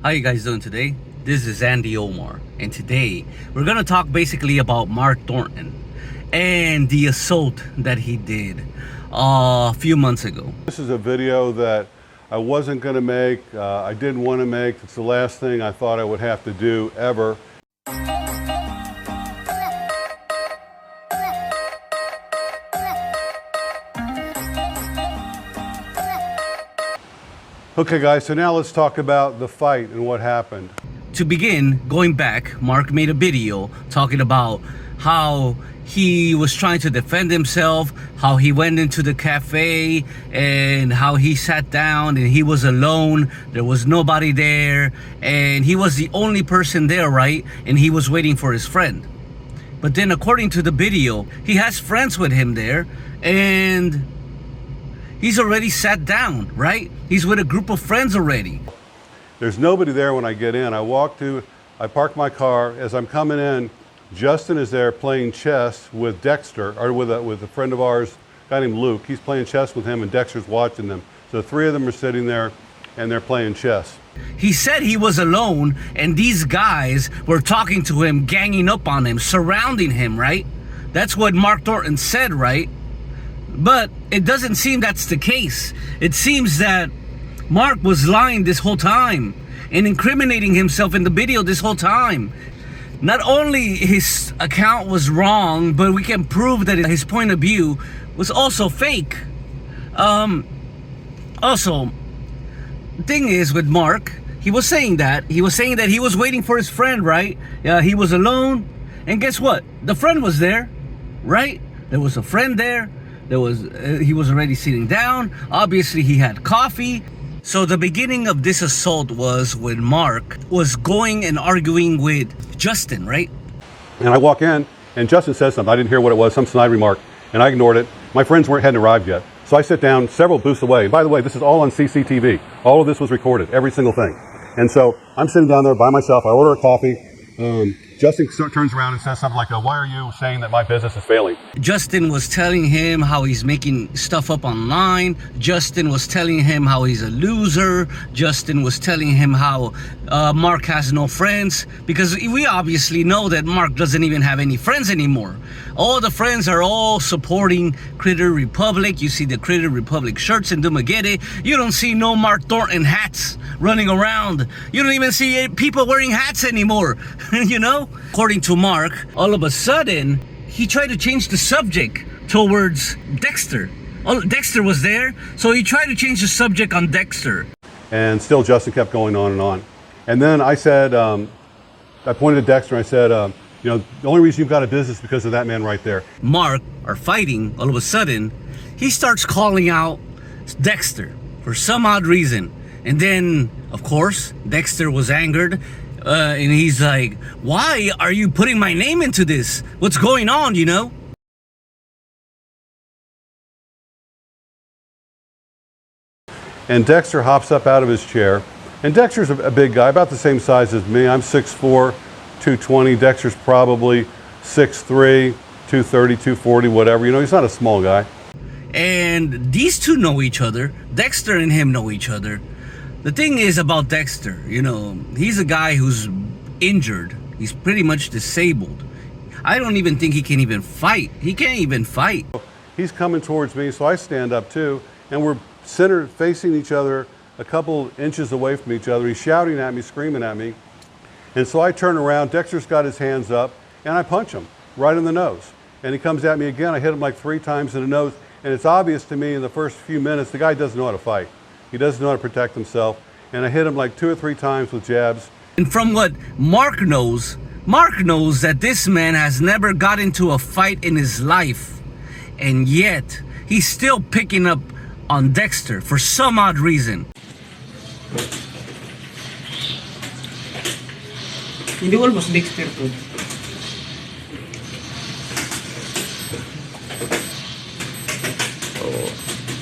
How you guys doing today? This is Andy Omar, and today we're gonna talk basically about Mark Thornton and the assault that he did a few months ago. This is a video that I wasn't going to make, I didn't want to make. It's the last thing I thought I would have to do ever. Okay guys, so now let's talk about the fight and what happened. To begin, going back, Mark made a video talking about how he was trying to defend himself, how he went into the cafe and how he sat down and he was alone. There was nobody there and he was the only person there, right? And he was waiting for his friend. But then according to the video, he has friends with him there and he's already sat down, right? He's with a group of friends already. There's nobody there when I get in. I park my car. As I'm coming in, Justin is there playing chess with Dexter, or with a friend of ours, a guy named Luke. He's playing chess with him and Dexter's watching them. So the three of them are sitting there and they're playing chess. He said he was alone and these guys were talking to him, ganging up on him, surrounding him, right? That's what Mark Thornton said, right? But it doesn't seem that's the case. It seems that Mark was lying this whole time and incriminating himself in the video this whole time. Not only his account was wrong, but we can prove that his point of view was also fake. Also, the thing is with Mark, he was saying that he was waiting for his friend, right? He was alone, and guess what? The friend was there, right? There was a friend there. He was already sitting down. Obviously, he had coffee. So the beginning of this assault was when Mark was going and arguing with Justin, right? And I walk in and Justin says something. I didn't hear what it was, some snide remark, and I ignored it. My friends hadn't arrived yet. So I sit down several booths away. By the way, this is all on CCTV. All of this was recorded, every single thing. And so I'm sitting down there by myself. I order a coffee. Justin turns around and says something like, why are you saying that my business is failing? Justin was telling him how he's making stuff up online. Justin was telling him how he's a loser. Justin was telling him how Mark has no friends, because we obviously know that Mark doesn't even have any friends anymore. All the friends are all supporting Critter Republic. You see the Critter Republic shirts in Dumaguete. You don't see no Mark Thornton hats running around. You don't even see people wearing hats anymore, you know? According to Mark, all of a sudden, he tried to change the subject towards Dexter. Dexter was there, so he tried to change the subject on Dexter. And still Justin kept going on and on. And then I said, I pointed at Dexter and I said, the only reason you've got a business is because of that man right there. Mark are fighting. All of a sudden, he starts calling out Dexter for some odd reason. And then, of course, Dexter was angered. And he's like, why are you putting my name into this? What's going on, you know? And Dexter hops up out of his chair. And Dexter's a big guy, about the same size as me. I'm 6'4", 220. Dexter's probably 6'3", 230, 240, whatever. He's not a small guy. And these two know each other. Dexter and him know each other. The thing is about Dexter, he's a guy who's injured. He's pretty much disabled. I don't even think he can even fight. He can't even fight. He's coming towards me, so I stand up too, and we're centered facing each other a couple inches away from each other. He's shouting at me, screaming at me. And so I turn around, Dexter's got his hands up, and I punch him right in the nose. And he comes at me again. I hit him like 3 times in the nose, and it's obvious to me in the first few minutes, the guy doesn't know how to fight. He doesn't know how to protect himself. And I hit him like 2 or 3 times with jabs. And from what Mark knows that this man has never got into a fight in his life. And yet, he's still picking up on Dexter for some odd reason. Hindi ko alam Dexter to. Oh,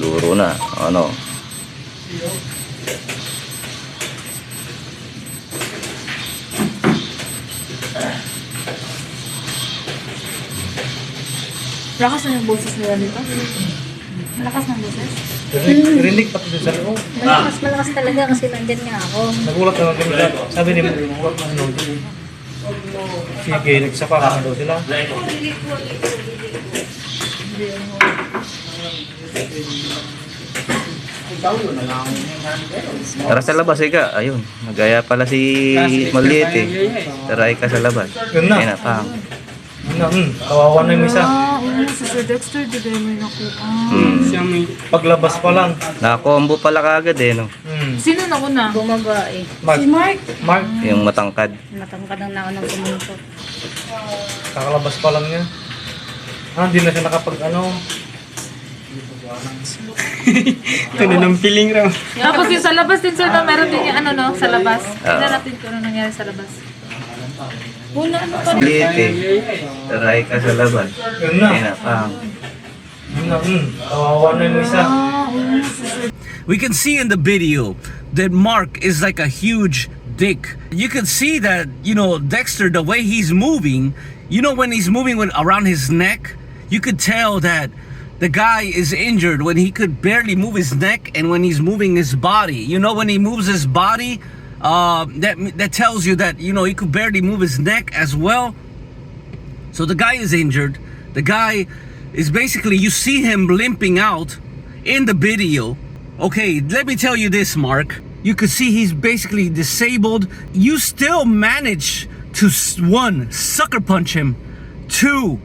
duro na. Ano? Lakas na yung boses nila nito. Malakas ng boses. Rinig pati doon sa loob. Malakas talaga kasi nandyan nga ako. Nagulat naman kami dyan. Sabi ni Mo, nagulat na ano doon. Sige, nagsapa ka daw sila. Tara sa labas, ika. Ayun, nagaya pala si maliit eh. Tara, ika sa labas. Yun na. Ayun na, pang. Kawawa na yung isa. Si Sir Dexter, di ba may nakuha? Siya may paglabas pa lang. Nakakombo pala kagad eh, no? Sino nauna? Bumabae. Mark. Si Mark. Mark, Yung matangkad. Matangkad ang naunang pumunto. kakalabas pa lang niya. Hindi na siya nakapag ano. Ito na ng feeling raw. Tapos yung sa labas din, sir, na meron din yung ano, no? Sa labas. Tignan natin kung ano nangyari sa labas. Una, ano pa rin? Maliit eh. Tara, ika sa labas. Yun na. Ayun na, pang. Yun na, kawawa na yung isa. We can see in the video that Mark is like a huge dick. You can see that, you know, Dexter, the way he's moving, you know, when he's moving around his neck, you could tell that the guy is injured when he could barely move his neck and when he's moving his body. You know, when he moves his body, that tells you that, you know, he could barely move his neck as well. So the guy is injured. The guy is basically, you see him limping out in the video. Okay, let me tell you this, Mark. You could see he's basically disabled. You still manage to, one, sucker punch him. Two,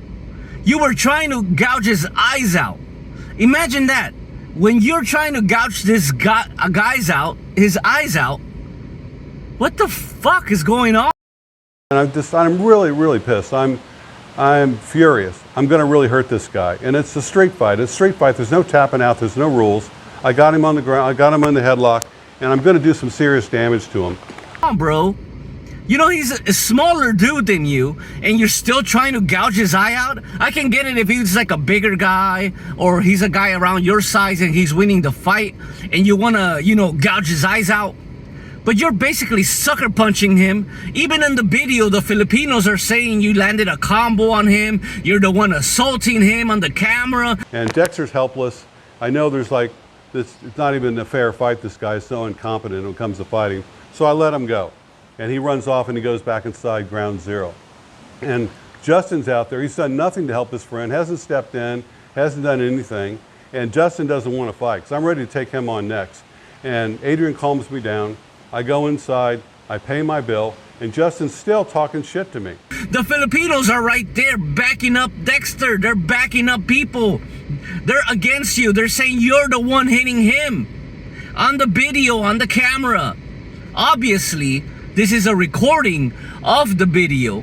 you were trying to gouge his eyes out. Imagine that. When you're trying to gouge this guy's out, his eyes out, what the fuck is going on? And I'm really, really pissed. I'm furious. I'm going to really hurt this guy. And it's a street fight. It's a street fight. There's no tapping out. There's no rules. I got him on the ground. I got him in the headlock. And I'm going to do some serious damage to him. Come on, bro. You know, he's a smaller dude than you, and you're still trying to gouge his eye out? I can get it if he's like a bigger guy, or he's a guy around your size and he's winning the fight, and you want to, you know, gouge his eyes out. But you're basically sucker punching him. Even in the video, the Filipinos are saying you landed a combo on him. You're the one assaulting him on the camera. And Dexter's helpless. I know there's like, it's not even a fair fight. This guy's so incompetent when it comes to fighting. So I let him go. And he runs off and he goes back inside ground zero. And Justin's out there. He's done nothing to help his friend, hasn't stepped in, hasn't done anything. And Justin doesn't want to fight because I'm ready to take him on next. And Adrian calms me down. I go inside, I pay my bill, and Justin's still talking shit to me. The Filipinos are right there backing up Dexter. They're backing up people. They're against you. They're saying you're the one hitting him. On the video, on the camera. Obviously, this is a recording of the video.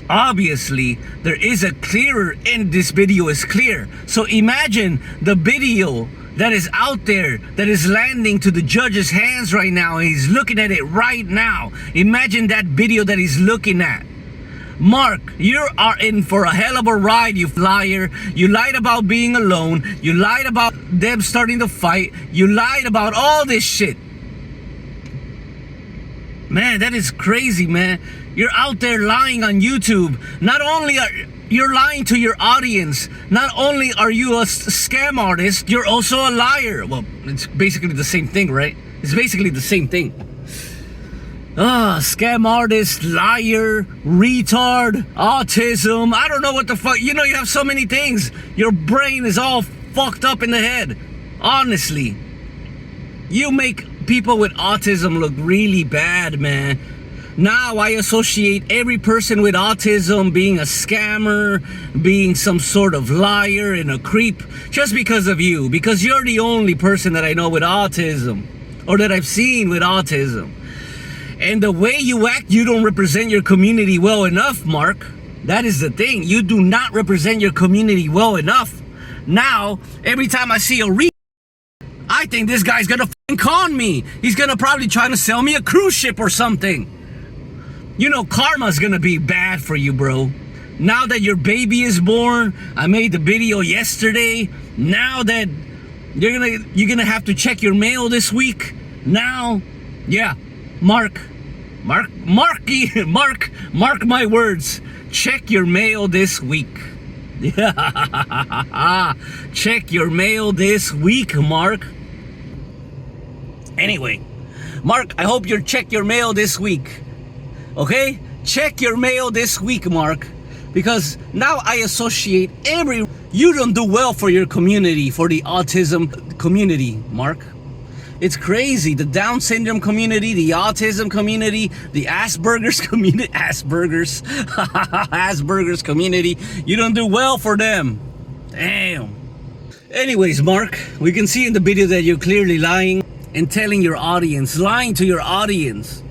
Obviously, there is a clearer, and this video is clear. So imagine the video that is out there, that is landing to the judge's hands right now, and he's looking at it right now. Imagine that video that he's looking at. Mark, you are in for a hell of a ride, you liar. You lied about being alone. You lied about them starting the fight. You lied about all this shit. Man, that is crazy, man. You're out there lying on YouTube. Not only are you're lying to your audience, not only are you a scam artist, you're also a liar. Well, it's basically the same thing, right? It's basically the same thing. Scam artist, liar, retard, autism. I don't know what the fuck. You know, you have so many things. Your brain is all fucked up in the head. Honestly. You make people with autism look really bad, man. Now I associate every person with autism being a scammer, being some sort of liar and a creep, just because of you. Because you're the only person that I know with autism, or that I've seen with autism. And the way you act, you don't represent your community well enough, Mark. That is the thing. You do not represent your community well enough. Now, every time I see a I think this guy's gonna con me. He's gonna probably try to sell me a cruise ship or something. You know, karma's gonna be bad for you, bro. Now that your baby is born, I made the video yesterday. Now that you're gonna have to check your mail this week. Now, yeah, mark my words. Check your mail this week. Yeah. Check your mail this week, Mark. Anyway, Mark, I hope you check your mail this week. Okay? Check your mail this week, Mark. Because now I associate you don't do well for your community, for the autism community, Mark. It's crazy. The Down syndrome community, the autism community, the Asperger's community, Asperger's community. You don't do well for them. Damn. Anyways, Mark, we can see in the video that you're clearly lying and lying to your audience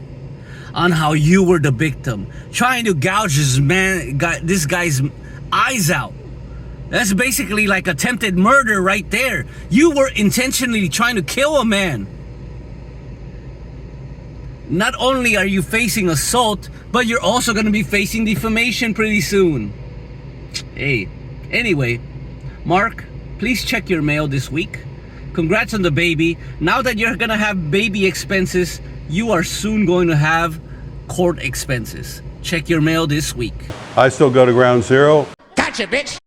on how you were the victim, trying to gouge this guy's eyes out. That's basically like attempted murder right there. You were intentionally trying to kill a man. Not only are you facing assault, but you're also going to be facing defamation pretty soon. Hey, anyway, Mark, please check your mail this week. Congrats on the baby. Now that you're going to have baby expenses, you are soon going to have court expenses. Check your mail this week. I still go to ground zero. Gotcha, bitch.